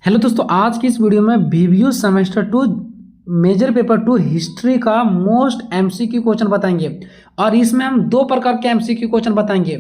Hello दोस्तों, आज की इस वीडियो में VVU semester 2 major paper 2 history का मोस्ट एमसीक्यू क्वेश्चन बताएंगे। और इसमें हम दो प्रकार के एमसीक्यू क्वेश्चन बताएंगे।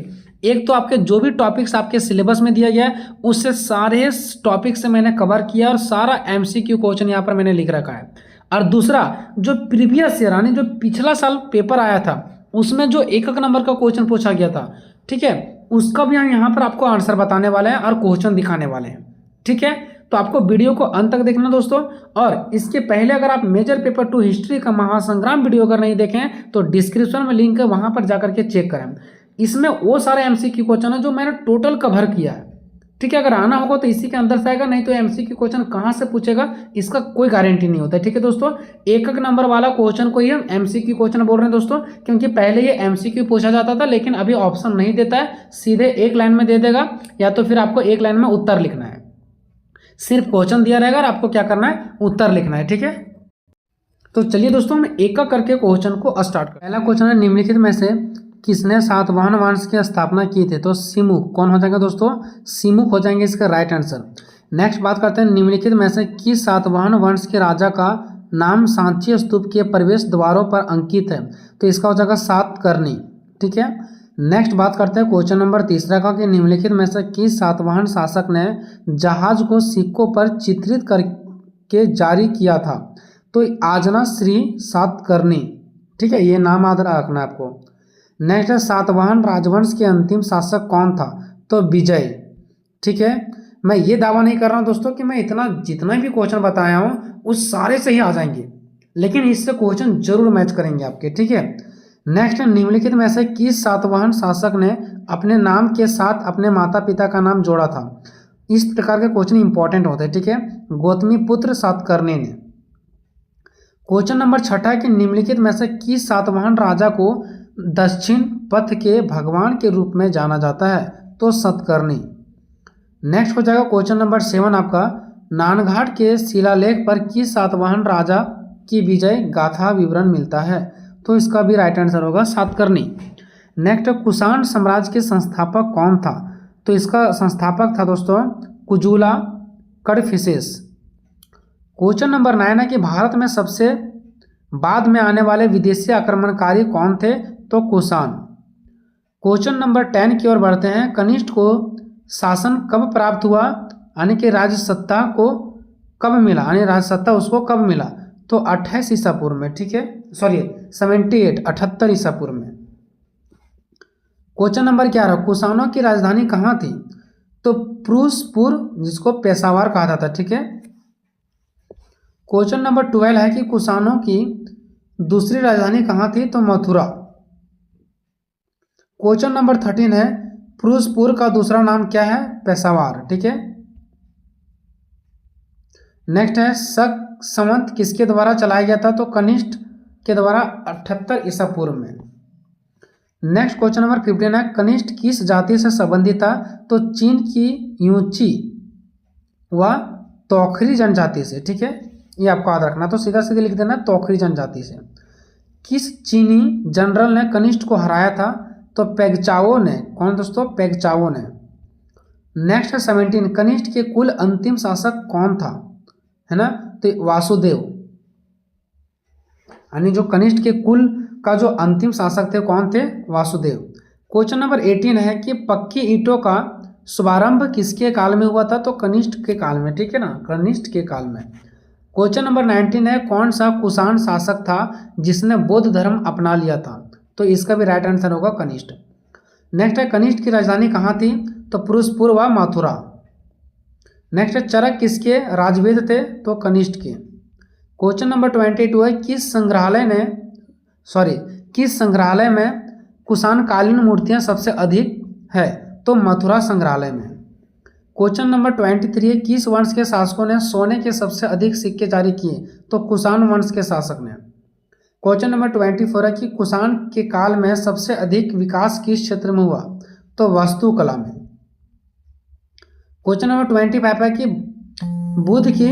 एक तो आपके जो भी टॉपिक्स आपके सिलेबस में दिया गया है उससे सारे टॉपिक से मैंने कवर किया और सारा एमसीक्यू क्वेश्चन यहाँ पर मैंने लिख रखा है। और दूसरा जो प्रीवियस ईयर यानी जो पिछला साल पेपर आया था उसमें जो एक नंबर का क्वेश्चन पूछा गया था, ठीक है, उसका भी हम यहाँ पर आपको आंसर बताने वाले हैं और क्वेश्चन दिखाने वाले हैं। ठीक है, तो आपको वीडियो को अंत तक देखना दोस्तों। और इसके पहले अगर आप मेजर पेपर 2 हिस्ट्री का महासंग्राम वीडियो अगर नहीं देखें तो डिस्क्रिप्शन में लिंक है, वहां पर जाकर के चेक करें। इसमें वो सारे एमसीक्यू क्वेश्चन है जो मैंने टोटल कवर किया है। ठीक है, अगर आना होगा तो इसी के अंदर से आएगा, नहीं तो एमसीक्यू क्वेश्चन कहाँ से पूछेगा इसका कोई गारंटी नहीं होता। ठीक है दोस्तों, एक नंबर वाला क्वेश्चन को ही हम एमसीक्यू क्वेश्चन बोल रहे हैं दोस्तों, क्योंकि पहले ये एमसीक्यू पूछा जाता था लेकिन अभी ऑप्शन नहीं देता है, सीधे एक लाइन में दे देगा या तो फिर आपको एक लाइन में उत्तर लिखना है। सिर्फ क्वेश्चन दिया रहेगा और आपको क्या करना है, उत्तर लिखना है। ठीक है, तो चलिए दोस्तों हम एक करके क्वेश्चन को स्टार्ट करें। पहला क्वेश्चन है, निम्नलिखित में से किसने सातवाहन वंश की स्थापना की थी? तो सिमुक। कौन हो जाएगा दोस्तों? सिमुक हो जाएंगे इसका राइट आंसर। नेक्स्ट बात करते हैं, निम्नलिखित में से किस सातवाहन वंश के राजा का नाम सांची स्तूप के प्रवेश द्वारों पर अंकित है? तो इसका हो जाएगा सातकर्णी। ठीक है, नेक्स्ट बात करते हैं क्वेश्चन नंबर तीसरा का कि निम्नलिखित में से किस सातवाहन शासक ने जहाज को सिक्कों पर चित्रित करके जारी किया था? तो आजना श्री सातकर्णी। ठीक है, ये नाम याद रखना है आपको। नेक्स्ट है, सातवाहन राजवंश के अंतिम शासक कौन था? तो विजय। ठीक है, मैं ये दावा नहीं कर रहा हूँ दोस्तों कि मैं जितना भी क्वेश्चन बताया हूँ उस सारे से ही आ जाएंगे, लेकिन इससे क्वेश्चन जरूर मैच करेंगे आपके। ठीक है, नेक्स्ट, निम्नलिखित में से किस सातवाहन शासक ने अपने नाम के साथ अपने माता पिता का नाम जोड़ा था? इस प्रकार के क्वेश्चन इंपॉर्टेंट होते हैं। ठीक है, गौतमी पुत्र सातकर्णी ने। क्वेश्चन नंबर छठा है कि निम्नलिखित में से किस सातवाहन राजा को दक्षिण पथ के भगवान के रूप में जाना जाता है? तो सतकर्णी। नेक्स्ट हो जाएगा क्वेश्चन नंबर 7 आपका, नानघाट के शिलालेख पर किस सातवाहन राजा की विजय गाथा विवरण मिलता है? तो इसका भी राइट आंसर होगा सातकर्णी। नेक्स्ट, कुषाण साम्राज्य के संस्थापक कौन था? तो इसका संस्थापक था दोस्तों कुजुला कड़फिसेस। क्वेश्चन नंबर 9 है कि भारत में सबसे बाद में आने वाले विदेशी आक्रमणकारी कौन थे? तो कुषाण। क्वेश्चन नंबर 10 की ओर बढ़ते हैं, कनिष्ठ को शासन कब प्राप्त हुआ? यानी कि राजसत्ता को कब मिला, यानी राजसत्ता उसको कब मिला? तो 28 ईसा पूर्व में। ठीक है, सॉरी 78 ईसा पूर्व में। क्वेश्चन नंबर 11, कुषाणों की राजधानी कहाँ थी? तो फिरोजपुर, जिसको पेशावर कहा जाता। ठीक है, क्वेश्चन नंबर 12 है कि कुषाणों की दूसरी राजधानी कहाँ थी? तो मथुरा। क्वेश्चन नंबर 13 है, फिरोजपुर का दूसरा नाम क्या है? पेशावर। ठीक है, नेक्स्ट है, शक संवत किसके द्वारा चलाया गया था? तो कनिष्ठ के द्वारा 78 ईसा पूर्व में। नेक्स्ट क्वेश्चन नंबर 15 है, कनिष्ठ किस जाति से संबंधित था? तो चीन की यूची व तोखरी जनजाति से। ठीक है, ये आपको याद रखना, तो सीधा सीधे लिख देना तोखरी जनजाति से। किस चीनी जनरल ने कनिष्ठ को हराया था? तो पेगचाओ ने। कौन दोस्तों? पेगचाओ ने। नेक्स्ट है 17, कनिष्ठ के कुल अंतिम शासक कौन था? है ना, तो वासुदेव। यानी जो कनिष्ठ के कुल का जो अंतिम शासक थे कौन थे? वासुदेव। क्वेश्चन नंबर 18 है कि पक्की ईंटों का शुभारंभ किसके काल में हुआ था? तो कनिष्ठ के काल में। ठीक है ना, कनिष्ठ के काल में। क्वेश्चन नंबर 19 है, कौन सा कुषाण शासक था जिसने बौद्ध धर्म अपना लिया था? तो इसका भी राइट आंसर होगा कनिष्ठ। नेक्स्ट है, कनिष्ठ की राजधानी कहाँ थी? तो फिरोजपुर व मथुरा। नेक्स्ट है, चरक किसके राजवेद थे? तो कनिष्ठ के। क्वेश्चन नंबर 22 है, किस संग्रहालय में कुषाणकालीन मूर्तियां सबसे अधिक है? तो मथुरा संग्रहालय में। क्वेश्चन नंबर 23 है, किस वंश के शासकों ने सोने के सबसे अधिक सिक्के जारी किए? तो कुषाण वंश के शासक ने। क्वेश्चन नंबर 24 है कि कुषाण के काल में सबसे अधिक विकास किस क्षेत्र में हुआ? तो वास्तुकला में। क्वेश्चन नंबर 25 है कि बुद्ध की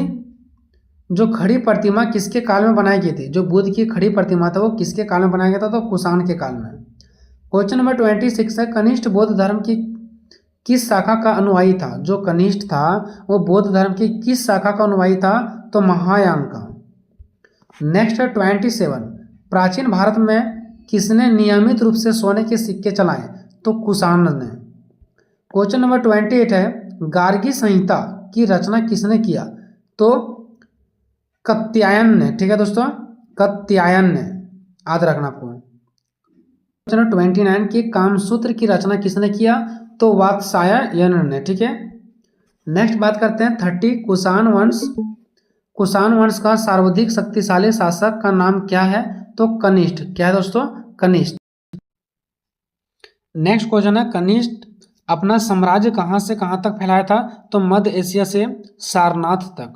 जो खड़ी प्रतिमा किसके काल में बनाई गई थी? जो बुद्ध की खड़ी प्रतिमा था वो किसके काल में बनाया गया था? तो कुषाण के काल में। क्वेश्चन नंबर 26 है, कनिष्ठ बौद्ध धर्म की किस शाखा का अनुयायी था? जो कनिष्ठ था वो बौद्ध धर्म की किस शाखा का अनुयायी था? तो महायान का। नेक्स्ट है 27, प्राचीन भारत में किसने नियमित रूप से सोने के सिक्के चलाए? तो कुषाण ने। क्वेश्चन नंबर 28 है, गार्गी संहिता की रचना किसने किया? तो कात्यायन ने। ठीक है दोस्तों, कात्यायन ने, याद रखना आपको। क्वेश्चन नंबर 29 की कामसूत्र की रचना किसने किया? तो वात्स्यायन ने। ठीक है। नेक्स्ट बात करते हैं 30, कुषाण वंश। कुषाण वंश का सर्वाधिक शक्तिशाली शासक का नाम क्या है? तो कनिष्ठ। क्या है दोस्तों? कनिष्ठ। नेक्स्ट क्वेश्चन है, कनिष्ठ अपना साम्राज्य कहाँ से कहाँ तक फैलाया था? तो मध्य एशिया से सारनाथ तक।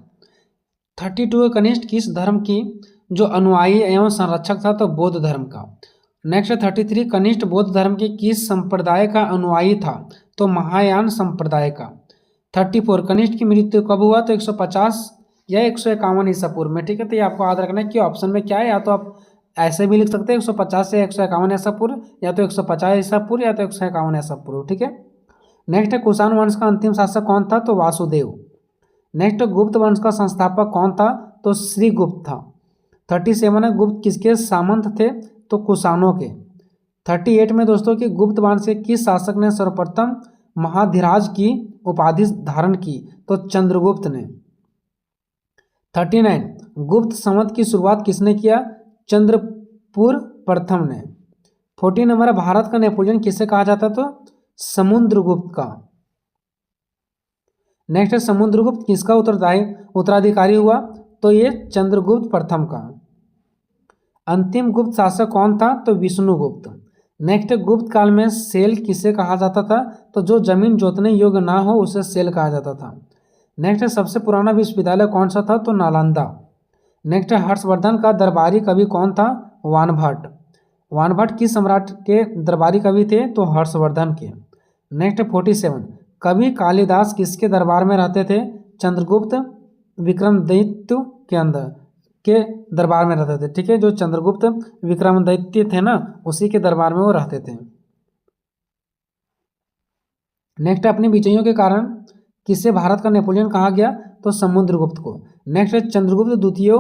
32, कनिष्ठ किस धर्म की जो अनुयायी एवं संरक्षक था? तो बौद्ध धर्म का। नेक्स्ट 33, कनिष्ठ बौद्ध धर्म के किस संप्रदाय का अनुयायी था? तो महायान संप्रदाय का। 34, कनिष्ठ की मृत्यु कब हुआ? तो 150 या 151 ईसा पूर्व में। ठीक है, तो ये आपको याद रखना है कि ऑप्शन में क्या है, या तो आप ऐसे भी लिख सकते हैं 150 से 151 ईसा पूर्व, या तो 150 ईसा पूर्व, या तो 151 ईसा पूर्व। ठीक है। नेक्स्ट है, कुषाण वंश का अंतिम शासक कौन था? तो वासुदेव। नेक्स्ट, गुप्त वंश का संस्थापक कौन था? तो श्रीगुप्त था। 37 है, गुप्त किसके सामंत थे? तो कुषाणों के। 38 में दोस्तों कि गुप्त वंश के किस शासक ने सर्वप्रथम महाधिराज की उपाधि धारण की? तो चंद्रगुप्त ने। 39, गुप्त संवत की शुरुआत किसने किया? चंद्रपुर प्रथम ने। 40 नंबर है, भारत का नेपोलियन किसे कहा जाता? तो समुद्रगुप्त का। नेक्स्ट है, समुद्रगुप्त किसका उत्तराधिकारी हुआ? तो ये चंद्रगुप्त प्रथम का। अंतिम गुप्त शासक कौन था? तो विष्णुगुप्त। नेक्स्ट, गुप्त काल में सेल किसे कहा जाता था? तो जो जमीन जोतने योग्य ना हो उसे सेल कहा जाता था। नेक्स्ट, सबसे पुराना विश्वविद्यालय कौन सा था? तो नालंदा। नेक्स्ट, हर्षवर्धन का दरबारी कवि कौन था? वानभट्ट। वानभट्ट किस सम्राट के दरबारी कवि थे? तो हर्षवर्धन के। नेक्स्ट 47, कवि कालिदास किसके दरबार में रहते थे? चंद्रगुप्त विक्रमादित्य के अंदर के दरबार में रहते थे। ठीक है, जो चंद्रगुप्त विक्रमादित्य थे ना, उसी के दरबार में वो रहते थे। नेक्स्ट, अपनी विजयों के कारण किसे भारत का नेपोलियन कहा गया? तो समुद्रगुप्त को। नेक्स्ट, चंद्रगुप्त द्वितीय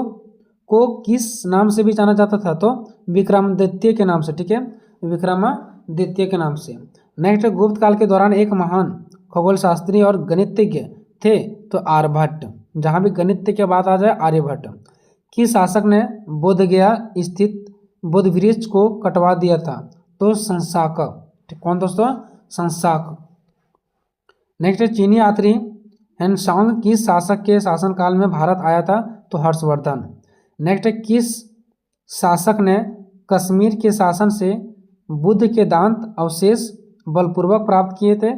को किस नाम से भी जाना जाता था? तो विक्रमादित्य के नाम से। ठीक है, विक्रमादित्य के नाम से। नेक्स्ट, गुप्त काल के दौरान एक महान खगोल शास्त्री और गणितज्ञ थे? तो आर्यभट्ट। जहाँ भी गणित की बात आ जाए, आर्यभट्ट। किस शासक ने बोधगया स्थित बोध वृक्ष को कटवा दिया था? तो संसाक। कौन दोस्तों? संसाक। नेक्स्ट, चीनी यात्री हेनसांग किस शासक के शासनकाल में भारत आया था? तो हर्षवर्धन। नेक्स्ट, किस शासक ने कश्मीर के शासन से बुद्ध के दांत अवशेष बलपूर्वक प्राप्त किए थे?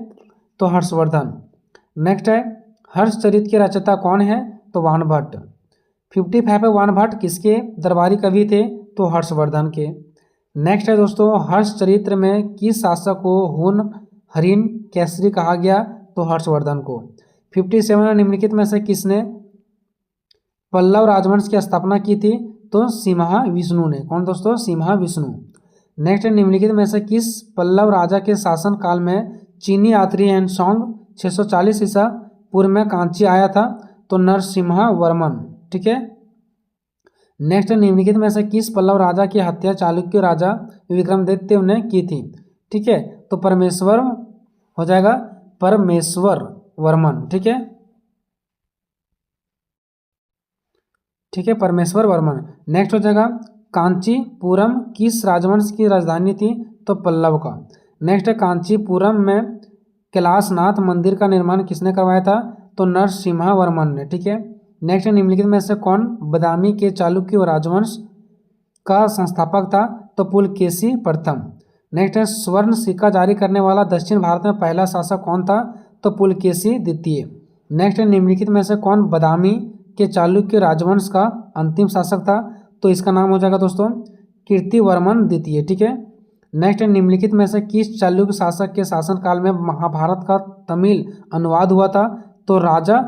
तो हर्षवर्धन। नेक्स्ट है, हर्षचरित के रचयिता कौन है? तो वानभट्ट। 55 है, वानभट्ट किसके दरबारी कवि थे? तो हर्षवर्धन के। नेक्स्ट है दोस्तों, हर्षचरित्र में किस शासक को हुन हरिन केसरी कहा गया? तो हर्षवर्धन को। 57 निम्नलिखित में से किसने पल्लव राजवंश की स्थापना की थी? तो सिम्हा विष्णु ने। कौन दोस्तों? सिम्हा विष्णु। नेक्स्ट, निम्नलिखित में से किस पल्लव राजा के शासन काल में चीनी यात्री हेनसांग 640 ईसा पूर्व में कांची आया था? तो नरसिम्हा वर्मन। ठीक है। नेक्स्ट, निम्नलिखित में से किस पल्लव राजा की हत्या चालुक्य राजा विक्रमादित्य ने की थी? ठीक है, तो परमेश्वर हो जाएगा, परमेश्वर वर्मन। ठीक है, ठीक है, परमेश्वर वर्मन। नेक्स्ट हो जाएगा, कांचीपुरम किस राजवंश की राजधानी थी? तो पल्लव का। नेक्स्ट है, कांचीपुरम में कैलाशनाथ मंदिर का निर्माण किसने करवाया था? तो नरसिम्हा वर्मन ने। ठीक है। नेक्स्ट, निम्नलिखित में से कौन बदामी के चालुक्य राजवंश का संस्थापक था? तो पुलकेशी प्रथम। नेक्स्ट है, स्वर्ण सिक्का जारी करने वाला दक्षिण भारत में पहला शासक कौन था? तो पुलकेशी द्वितीय। नेक्स्ट है, निम्नलिखित में से कौन बदामी के चालुक्य राजवंश का अंतिम शासक था? तो इसका नाम हो जाएगा दोस्तों कीर्तिवर्मन द्वितीय। ठीक है। नेक्स्ट, निम्नलिखित में से किस चालुक्य शासक के शासनकाल में महाभारत का तमिल अनुवाद हुआ था? तो राजा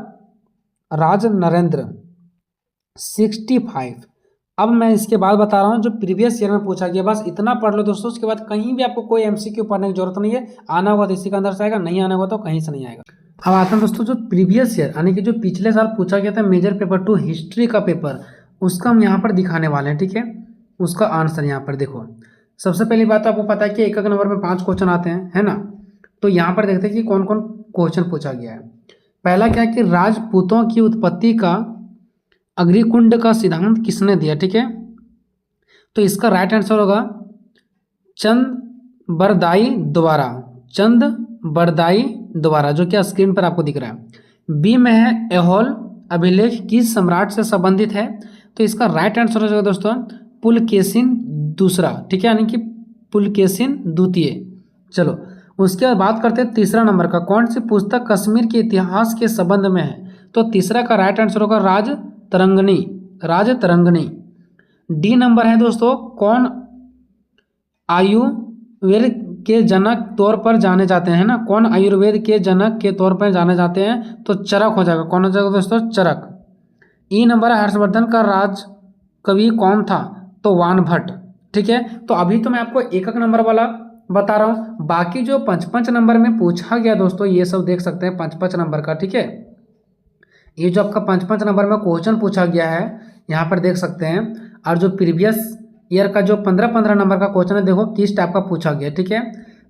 राज नरेंद्र। 65, अब मैं इसके बाद बता रहा हूँ जो प्रीवियस ईयर में पूछा गया, बस इतना पढ़ लो दोस्तों। उसके बाद कहीं भी आपको कोई एमसीक्यू पढ़ने की जरूरत नहीं है। आना होगा तो इसी के अंदर से आएगा, नहीं आना होगा तो कहीं से नहीं आएगा। अब आता है दोस्तों जो प्रीवियस ईयर यानी कि जो पिछले साल पूछा गया था मेजर पेपर 2 हिस्ट्री का पेपर, उसका हम यहाँ पर दिखाने वाले हैं। ठीक है, उसका आंसर यहाँ पर देखो। सबसे पहली बात आपको पता है कि एक नंबर में 5 क्वेश्चन आते हैं, है ना। तो यहाँ पर देखते हैं कि कौन कौन क्वेश्चन पूछा गया है। पहला क्या है कि राजपूतों की उत्पत्ति का अग्निकुंड का सिद्धांत किसने दिया। ठीक है, तो इसका राइट आंसर होगा चंद बरदाई द्वारा, चंद बरदाई द्वारा, जो कि स्क्रीन पर आपको दिख रहा है। बी में है ऐहोल अभिलेख किस सम्राट से संबंधित है, तो इसका राइट आंसर हो जाएगा दोस्तों पुलकेशिन दूसरा। ठीक है, यानी कि पुलकेशिन द्वितीय। चलो उसके बाद बात करते हैं तीसरा नंबर का, कौन सी पुस्तक कश्मीर के इतिहास के संबंध में है, तो तीसरा का राइट आंसर होगा राजतरंगिणी, राजतरंगिणी। डी नंबर है दोस्तों, कौन आयुर्वेद के जनक तौर पर जाने जाते हैं ना, कौन आयुर्वेद के जनक के तौर पर जाने जाते हैं, तो चरक हो जाएगा। कौन हो जाएगा दोस्तों, चरक। ई नंबर है हर्षवर्धन का राज कवि कौन था, तो वानभट्ट। ठीक है, तो अभी तो मैं आपको एक नंबर वाला बता रहा हूँ, बाकी जो 5 नंबर में पूछा गया दोस्तों ये सब देख सकते हैं 5 नंबर का। ठीक है, ये जो आपका 5 नंबर में क्वेश्चन पूछा गया है यहाँ पर देख सकते हैं। और जो प्रीवियस ईयर का जो 15 नंबर का क्वेश्चन है देखो किस टाइप का पूछा गया। ठीक है,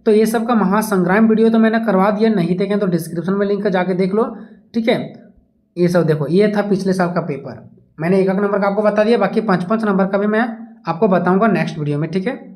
तो ये सब का महासंग्राम वीडियो तो मैंने करवा दिया, नहीं देखें तो डिस्क्रिप्शन में लिंक जाके देख लो। ठीक है, ये सब देखो, ये था पिछले साल का पेपर। मैंने एक नंबर का आपको बता दिया, बाकी 5 नंबर का भी मैं आपको बताऊंगा नेक्स्ट वीडियो में। ठीक है।